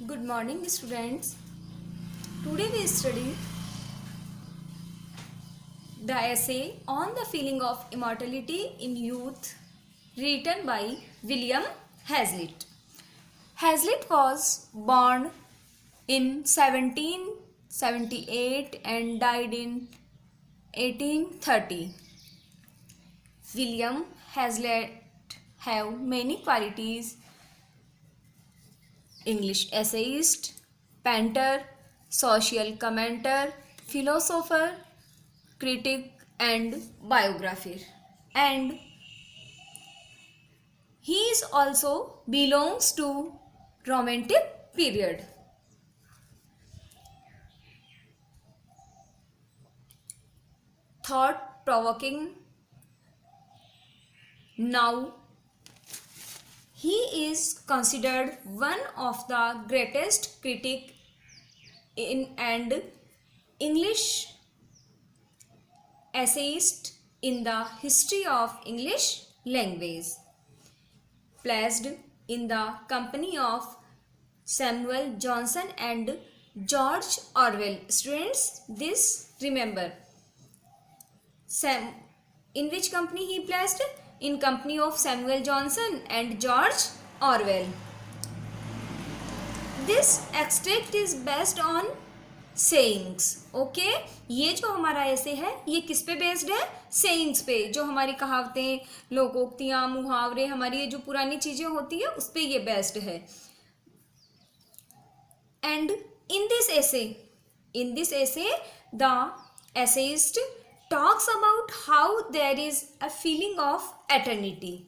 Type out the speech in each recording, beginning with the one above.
Good morning, students. Today we study the essay on the feeling of immortality in youth, written by William Hazlitt. Hazlitt was born in 1778 and died in 1830. William Hazlitt have many qualities: English essayist, painter, social commentator, philosopher, critic and biographer. And he is also belongs to romantic period. Thought provoking. Now he is considered one of the greatest critic in and English essayist in the history of English language, placed in the company of Samuel Johnson and George Orwell. Students, this remember. In which company he placed? In company of Samuel Johnson and George Orwell. This extract is based on sayings. Okay, ये जो हमारा ऐसे है ये किस पे based है? sayings पे, जो हमारी कहावतें, लोकोक्तियाँ, मुहावरे, हमारी ये जो पुरानी चीजें होती है उस पे ये बेस्ड है. And in this essay the essayist talks about how there is a feeling of eternity.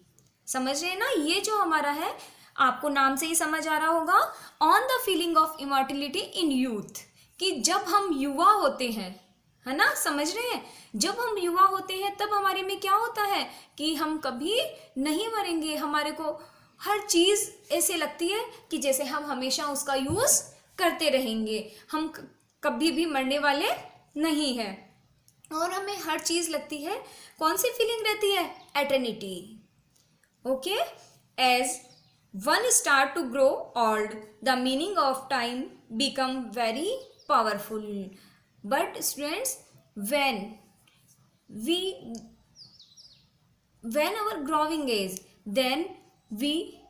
समझ रहे हैं ना? ये जो हमारा है आपको नाम से ही समझ आ रहा होगा, on the feeling of immortality in youth, कि जब हम युवा होते हैं, है ना, समझ रहे हैं, जब हम युवा होते हैं तब हमारे में क्या होता है कि हम कभी नहीं मरेंगे. हमारे को हर चीज ऐसे लगती है कि जैसे हम हमेशा उसका यूज करते रहेंगे, हम कभी भी मरने वाले नहीं है. और हमें हर चीज लगती है, कौन सी फीलिंग रहती है? Eternity. Okay, as one start to grow old, the meaning of time become very powerful. But students, when our growing age, then we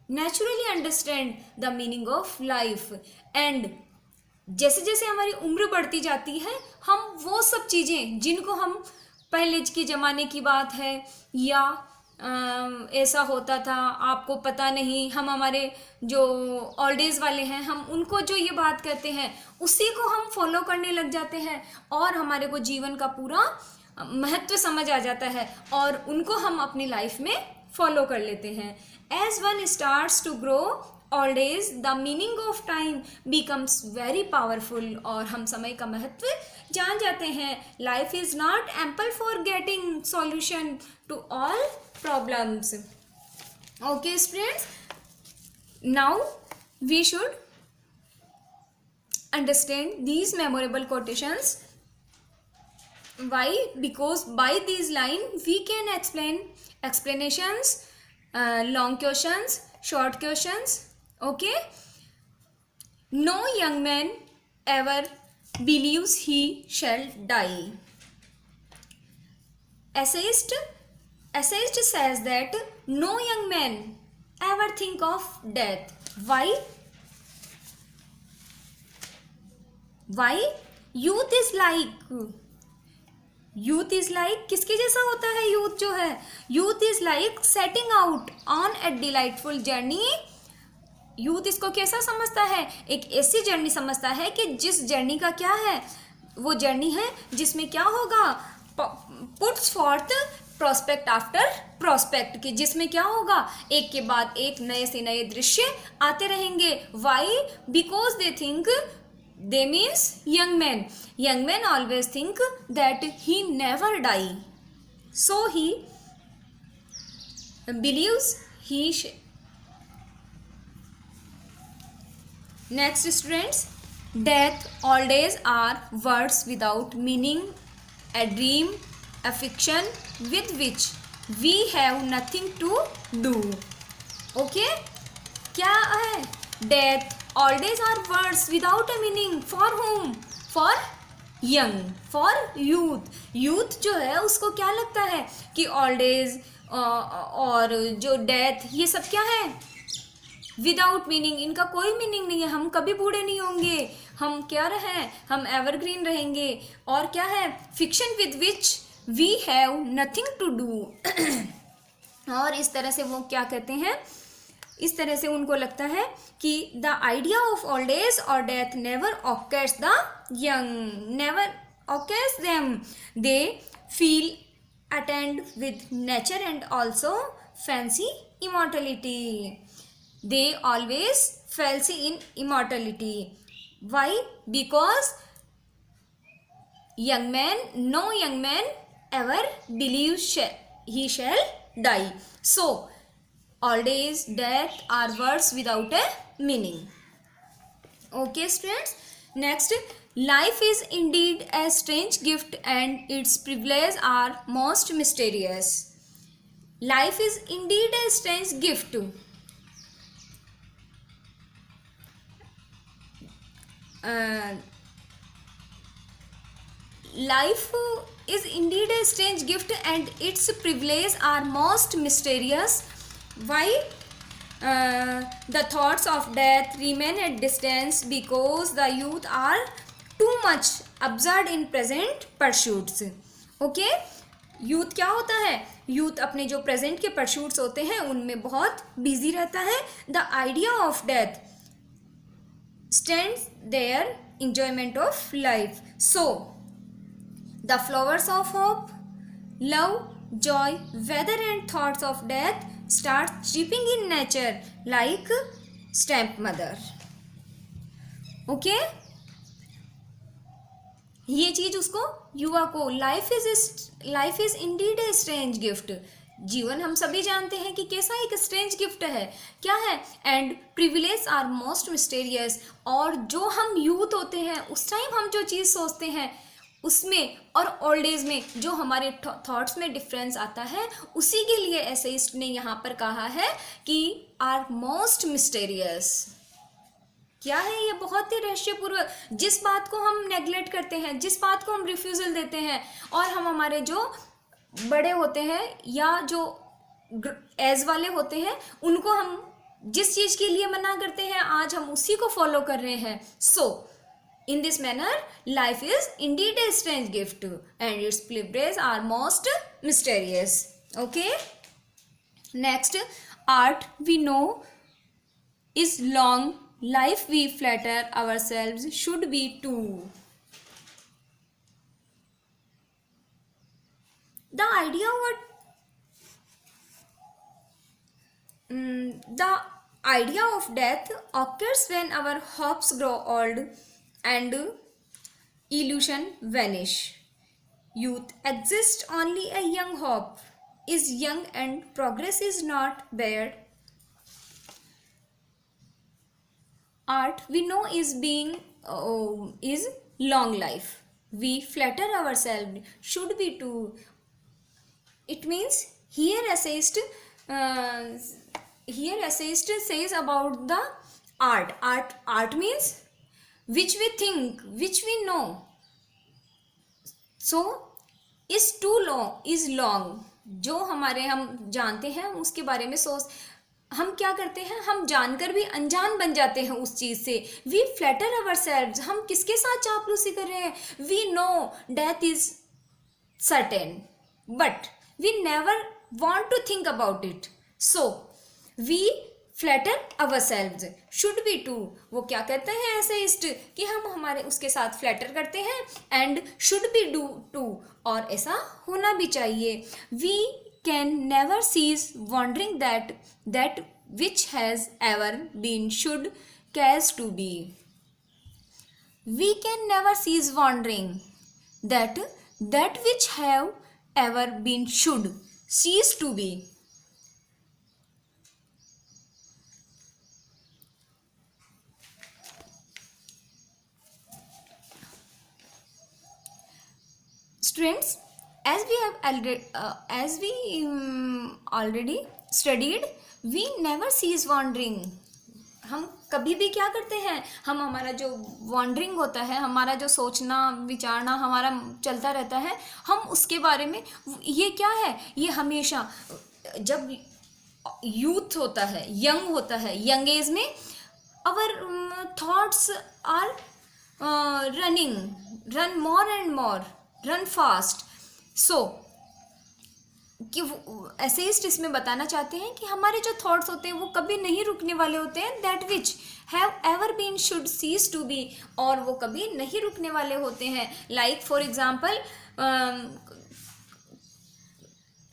naturally understand the meaning of life. And जैसे जैसे हमारी उम्र बढ़ती जाती है, हम वो सब चीज़ें जिनको हम पहले के ज़माने की बात है या ऐसा होता था आपको पता नहीं, हम हमारे जो ओल्ड एज वाले हैं हम उनको जो ये बात कहते हैं उसी को हम फॉलो करने लग जाते हैं और हमारे को जीवन का पूरा महत्व समझ आ जाता है और उनको हम अपनी लाइफ में फॉलो कर लेते हैं. As one starts to grow old age, the meaning of time becomes very powerful. और हम समय का महत्व जान जाते हैं. Life is not ample for getting solution to all problems. Okay students, now we should understand these memorable quotations. Why? Because by these lines we can explain explanations, long questions, short questions. Okay, no young man ever believes he shall die. Essayist says that no young man ever think of death. Why? Youth is like किसके जैसा होता है youth जो है? Youth is like setting out on A delightful journey. Youth इसको कैसा समझता है? एक ऐसी जर्नी समझता है कि जिस जर्नी का क्या है, वो जर्नी है जिसमें क्या होगा? Puts forth prospect after prospect, कि जिसमें क्या होगा? एक के बाद एक नए से नए दृश्य आते रहेंगे. Why? Because they think, they means young man always think that he never die, so he believes he. Next students, death, old age are words without meaning, a dream, a fiction with which we have nothing to do. Okay, क्या है? Death, old days are words without a meaning. For whom? For young, for youth. youth जो है उसको क्या लगता है कि old age और जो death, ये सब क्या है? विदाउट मीनिंग, इनका कोई मीनिंग नहीं है. हम कभी बूढ़े नहीं होंगे, हम क्या रहे, हम एवरग्रीन रहेंगे. और क्या है? Fiction with which we have nothing to do. और इस तरह से वो क्या कहते हैं, इस तरह से उनको लगता है कि the idea of old age और death never occurs the young, never occurs them. They feel attend with nature and also fancy immortality. They always fancy in immortality. Why? Because no young man ever believes he shall die. So, old age, death are words without a meaning. Okay, students. Next, life is indeed a strange gift and its privileges are most mysterious. Life is indeed a strange gift. Life is indeed a strange gift and its privileges are most mysterious. Why? The thoughts of death remain at distance because the youth are too much absorbed in present pursuits. Okay? Youth क्या होता है? Youth अपने जो present के pursuits होते हैं उनमें बहुत बिजी रहता है. The idea of death stands their enjoyment of life. So, the flowers of hope, love, joy, weather and thoughts of death start chirping in nature like stepmother. Okay? ये चीज उसको, युवा को, life is indeed a strange gift. जीवन हम सभी जानते हैं कि कैसा एक स्ट्रेंज गिफ्ट है. क्या है? And privilege are most mysterious. और जो हम यूथ होते हैं उस टाइम हम जो चीज़ सोचते हैं उसमें और ओल्ड एज में जो हमारे थॉट्स में डिफरेंस आता है, उसी के लिए एसेइस्ट ने यहाँ पर कहा है कि आर मोस्ट मिस्टेरियस. क्या है ये? बहुत ही रहस्यपूर्वक. जिस बात को हम नेग्लेक्ट करते हैं, जिस बात को हम रिफ्यूजल देते हैं, और हम हमारे जो बड़े होते हैं या जो एज वाले होते हैं उनको हम जिस चीज के लिए मना करते हैं आज हम उसी को फॉलो कर रहे हैं. So in this manner life is indeed a strange gift and its privileges are most mysterious. Okay, next, art we know is long, life we flatter ourselves should be too. The idea of death occurs when our hopes grow old and illusion vanish. Youth exists only a young hope is young and progress is not bad. Art we know is is long life. We flatter ourselves should be too. It means here essayist says about the art. Art means which we think, which we know. So is too long, is long. जो हमारे हम जानते हैं उसके बारे में सोच, हम क्या करते हैं, हम जानकर भी अनजान बन जाते हैं उस चीज से. वी फ्लैटर अवरसेल्व्स, हम किसके साथ चापलूसी कर रहे हैं. We know death is certain but we never want to think about it. So we flatter ourselves should be too. वो क्या कहते हैं एसेइस्ट कि हम हमारे उसके साथ फ्लैटर करते हैं and should be do too, और ऐसा होना भी चाहिए. We can never cease wondering that which has ever been should cause to be. We can never cease wondering that which have ever been should cease to be. Students, as we already studied, we never cease wondering. हम कभी भी क्या करते हैं हम, हमारा जो wandering होता है, हमारा जो सोचना विचारना हमारा चलता रहता है, हम उसके बारे में, ये क्या है, ये हमेशा जब यूथ होता है, यंग होता है, यंग एज में our thoughts are run more and more, run fast. So कि एसेइस्ट इसमें बताना चाहते हैं कि हमारे जो थॉट्स होते हैं वो कभी नहीं रुकने वाले होते हैं, that which have ever been should cease to be, और वो कभी नहीं रुकने वाले होते हैं। Like for example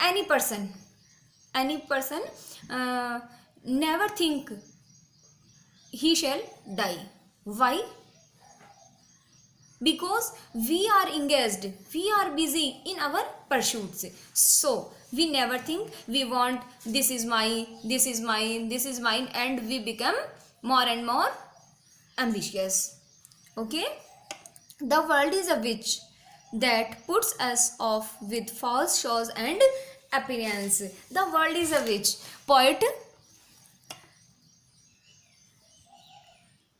any person never think he shall die. Why? Because we are engaged, we are busy in our pursuits. So we never think we want this is mine, and we become more and more ambitious. Okay? The world is a witch that puts us off with false shows and appearance. The world is a witch. Poet,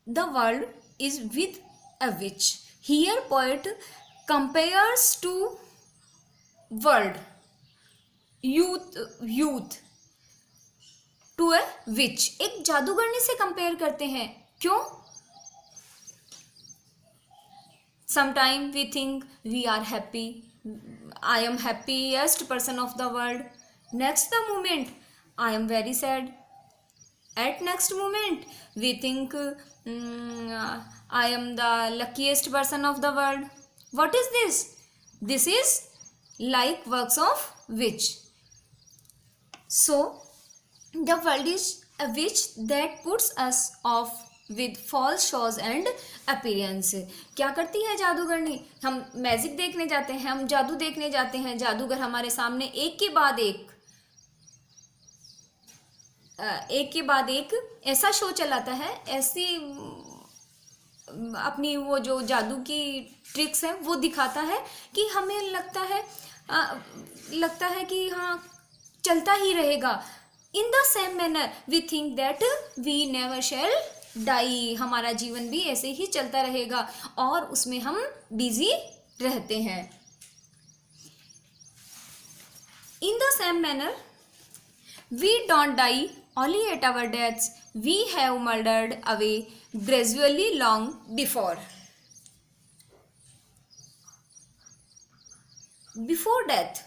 the world is with a witch. Here poet compares to world, youth to a witch. एक जादूगरनी से compare करते हैं। क्यों? Sometime we think we are happy, I am happiest person of the world. Next the moment I am very sad. At next moment we think I am the luckiest person of the world. What is this? This is like works of witch. So the world is a witch that puts us off with false shows and appearance. क्या करती है जादूगरनी? हम magic देखने जाते हैं, हम जादू देखने जाते हैं, जादूगर हमारे सामने एक के बाद एक ऐसा शो चलाता है, ऐसी अपनी वो जो जादू की ट्रिक्स हैं वो दिखाता है कि हमें लगता है कि हाँ चलता ही रहेगा। In the same manner we think that we never shall die, हमारा जीवन भी ऐसे ही चलता रहेगा और उसमें हम बिजी रहते हैं। इन the same manner we don't die only at our deaths, we have murdered away gradually long before. Before death,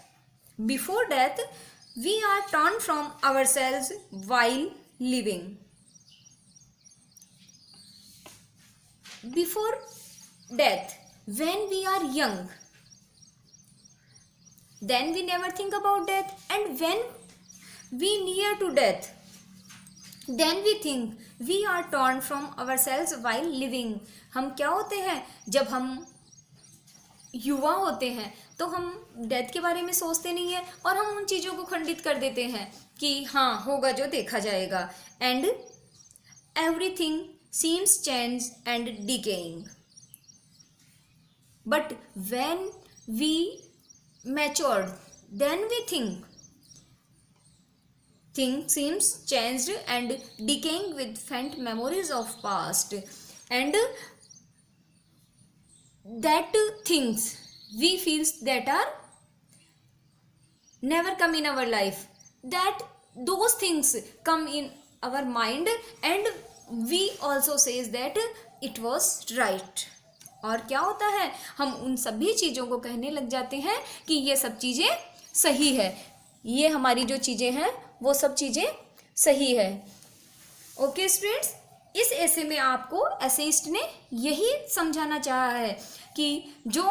we are torn from ourselves while living. Before death, when we are young, then we never think about death, and when we near to death, then we think we are torn from ourselves while living. हम क्या होते हैं? जब हम युवा होते हैं तो हम डेथ के बारे में सोचते नहीं है और हम उन चीज़ों को खंडित कर देते हैं कि हाँ होगा जो देखा जाएगा। And everything seems changed and decaying. But when we matured, then we think things seems changed and decaying with faint memories of past, and that things we feel that are never come in our life, that those things come in our mind and we also says that it was right. और क्या होता है, हम उन सभी चीज़ों को कहने लग जाते हैं कि ये सब चीज़ें सही है, ये हमारी जो चीज़ें हैं वो सब चीज़ें सही है। ओके स्टूडेंट्स, इस ऐसे में आपको एसेइस्ट ने यही समझाना चाहा है कि जो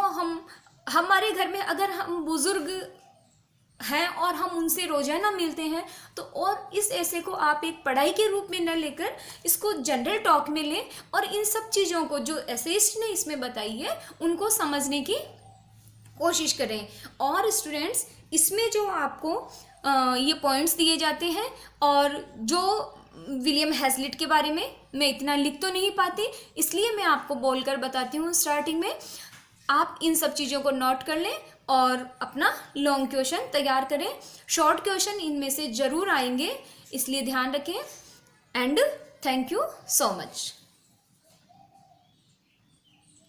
हमारे घर में अगर हम बुज़ुर्ग हैं और हम उनसे रोज़ाना मिलते हैं तो और इस ऐसे को आप एक पढ़ाई के रूप में न लेकर इसको जनरल टॉक में लें और इन सब चीज़ों को जो एसेइस्ट ने इसमें बताई है उनको समझने की कोशिश करें। और स्टूडेंट्स, इसमें जो आपको ये पॉइंट्स दिए जाते हैं और जो विलियम हैज़लिट के बारे में मैं इतना लिख तो नहीं पाती, इसलिए मैं आपको बोलकर बताती हूँ स्टार्टिंग में। आप इन सब चीज़ों को नोट कर लें और अपना लॉन्ग क्वेश्चन तैयार करें। शॉर्ट क्वेश्चन इनमें से ज़रूर आएंगे, इसलिए ध्यान रखें। And thank you so much.